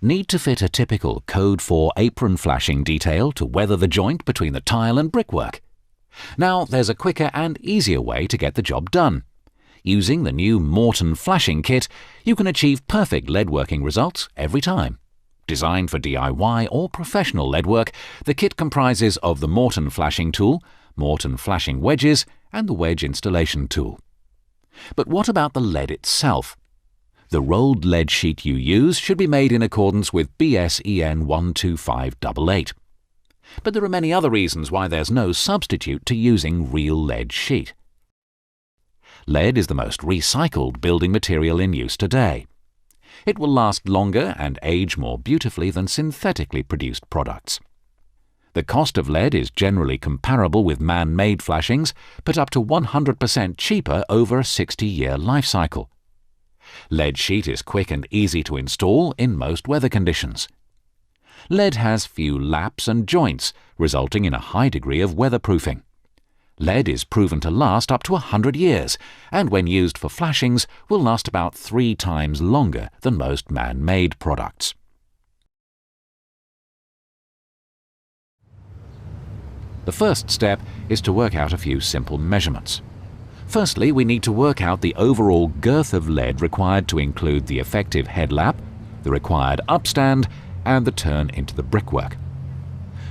need to fit a typical Code 4 apron flashing detail to weather the joint between the tile and brickwork. Now there's a quicker and easier way to get the job done. Using the new Morton flashing kit, you can achieve perfect lead working results every time. Designed for DIY or professional lead work, the kit comprises of the Morton flashing tool, Morton flashing wedges, and the wedge installation tool. But what about the lead itself? The rolled lead sheet you use should be made in accordance with BS-EN 12588. But there are many other reasons why there's no substitute to using real lead sheet. Lead is the most recycled building material in use today. It will last longer and age more beautifully than synthetically produced products. The cost of lead is generally comparable with man-made flashings, but up to 100% cheaper over a 60-year life cycle. Lead sheet is quick and easy to install in most weather conditions. Lead has few laps and joints, resulting in a high degree of weatherproofing. Lead is proven to last up to 100 years, and when used for flashings will last about 3 times longer than most man-made products. The first step is to work out a few simple measurements. Firstly, we need to work out the overall girth of lead required to include the effective headlap, the required upstand, and the turn into the brickwork.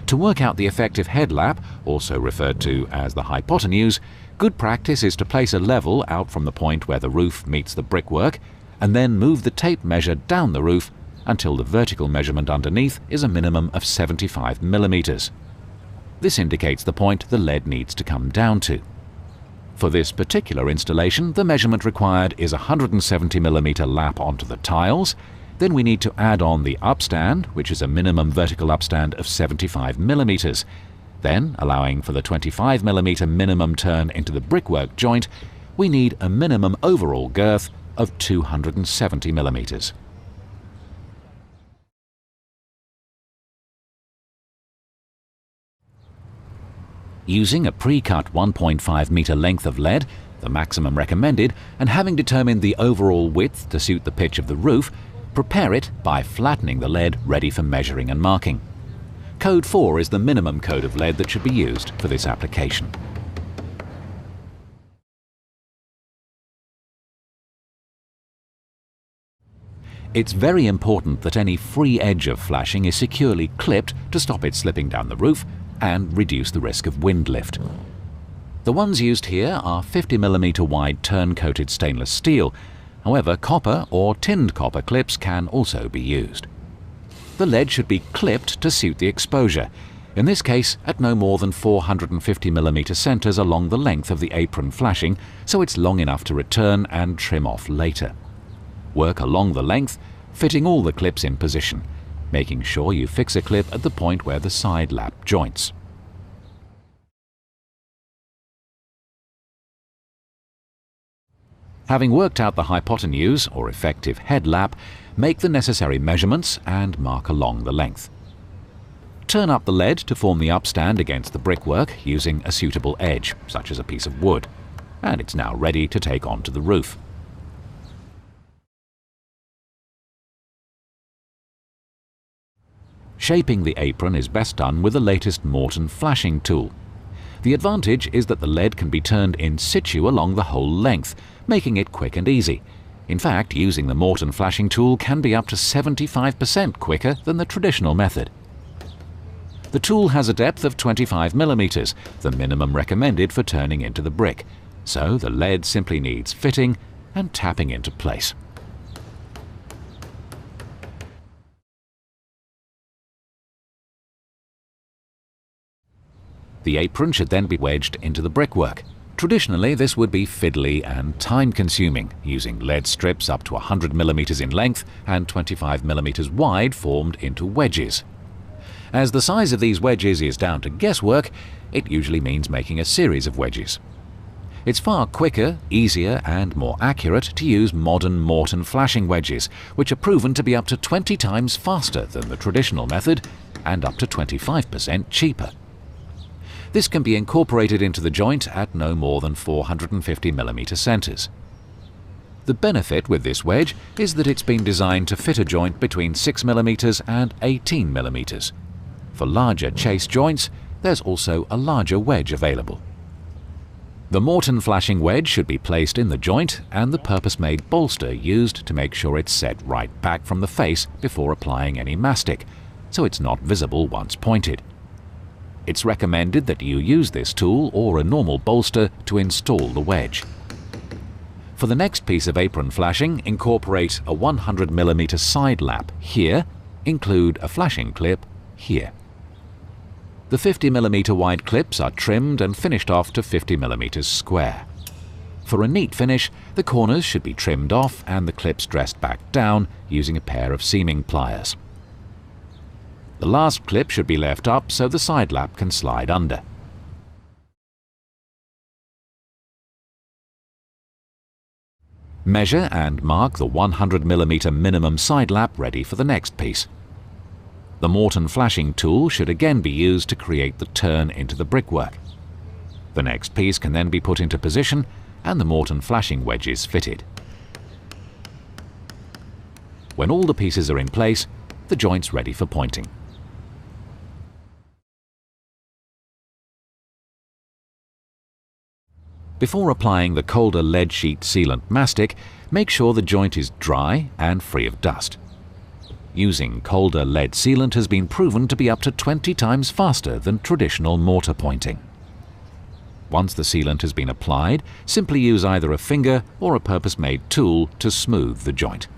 To work out the effective headlap, also referred to as the hypotenuse, good practice is to place a level out from the point where the roof meets the brickwork, and then move the tape measure down the roof until the vertical measurement underneath is a minimum of 75 millimeters. This indicates the point the lead needs to come down to. For this particular installation, the measurement required is a 170 millimeter lap onto the tiles. Then we need to add on the upstand, which is a minimum vertical upstand of 75 millimeters. Then, allowing for the 25 millimeter minimum turn into the brickwork joint, we need a minimum overall girth of 270 millimeters. Using a pre-cut 1.5 meter length of lead, the maximum recommended, and having determined the overall width to suit the pitch of the roof, prepare it by flattening the lead ready for measuring and marking. Code 4 is the minimum code of lead that should be used for this application. It's very important that any free edge of flashing is securely clipped to stop it slipping down the roof and reduce the risk of wind lift. The ones used here are 50 millimeter wide turn-coated stainless steel. However, copper or tinned copper clips can also be used. The lead should be clipped to suit the exposure, in this case at no more than 450 millimeter centers along the length of the apron flashing, so it's long enough to return and trim off later. Work along the length, fitting all the clips in position, making sure you fix a clip at the point where the side lap joints. Having worked out the hypotenuse, or effective headlap, make the necessary measurements and mark along the length. Turn up the lead to form the upstand against the brickwork using a suitable edge, such as a piece of wood, and it's now ready to take onto the roof. Shaping the apron is best done with the latest Morton flashing tool. The advantage is that the lead can be turned in situ along the whole length, making it quick and easy. In fact, using the Morton flashing tool can be up to 75% quicker than the traditional method. The tool has a depth of 25 millimeters, the minimum recommended for turning into the brick, so the lead simply needs fitting and tapping into place. The apron should then be wedged into the brickwork. Traditionally, this would be fiddly and time-consuming, using lead strips up to 100 millimeters in length and 25 millimeters wide formed into wedges. As the size of these wedges is down to guesswork, it usually means making a series of wedges. It's far quicker, easier, and more accurate to use modern Morton flashing wedges, which are proven to be up to 20 times faster than the traditional method and up to 25% cheaper. This can be incorporated into the joint at no more than 450 millimeter centers. The benefit with this wedge is that it's been designed to fit a joint between 6mm and 18mm. For larger chase joints, there's also a larger wedge available. The Morton flashing wedge should be placed in the joint and the purpose-made bolster used to make sure it's set right back from the face before applying any mastic, so it's not visible once pointed. It's recommended that you use this tool or a normal bolster to install the wedge. For the next piece of apron flashing, incorporate a 100mm side lap here, include a flashing clip here. The 50mm wide clips are trimmed and finished off to 50mm square. For a neat finish, the corners should be trimmed off and the clips dressed back down using a pair of seaming pliers. The last clip should be left up so the side lap can slide under. Measure and mark the 100mm minimum side lap ready for the next piece. The Morton flashing tool should again be used to create the turn into the brickwork. The next piece can then be put into position and the Morton flashing wedges fitted. When all the pieces are in place, the joint's ready for pointing. Before applying the Calder lead sheet sealant mastic, make sure the joint is dry and free of dust. Using Calder lead sealant has been proven to be up to 20 times faster than traditional mortar pointing. Once the sealant has been applied, simply use either a finger or a purpose-made tool to smooth the joint.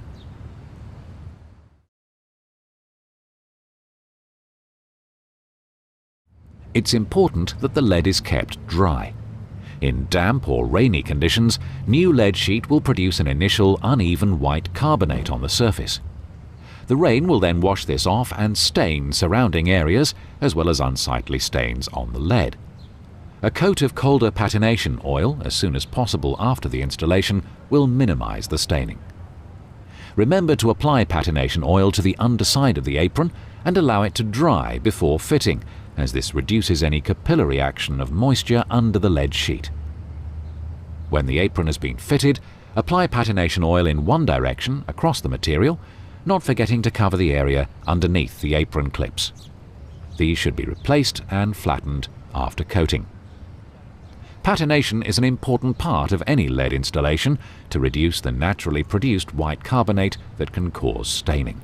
It's important that the lead is kept dry. In damp or rainy conditions, new lead sheet will produce an initial uneven white carbonate on the surface. The rain will then wash this off and stain surrounding areas, as well as unsightly stains on the lead. A coat of Calder patination oil as soon as possible after the installation will minimize the staining. Remember to apply patination oil to the underside of the apron and allow it to dry before fitting, as this reduces any capillary action of moisture under the lead sheet. When the apron has been fitted, apply patination oil in one direction across the material, not forgetting to cover the area underneath the apron clips. These should be replaced and flattened after coating. Patination is an important part of any lead installation to reduce the naturally produced white carbonate that can cause staining.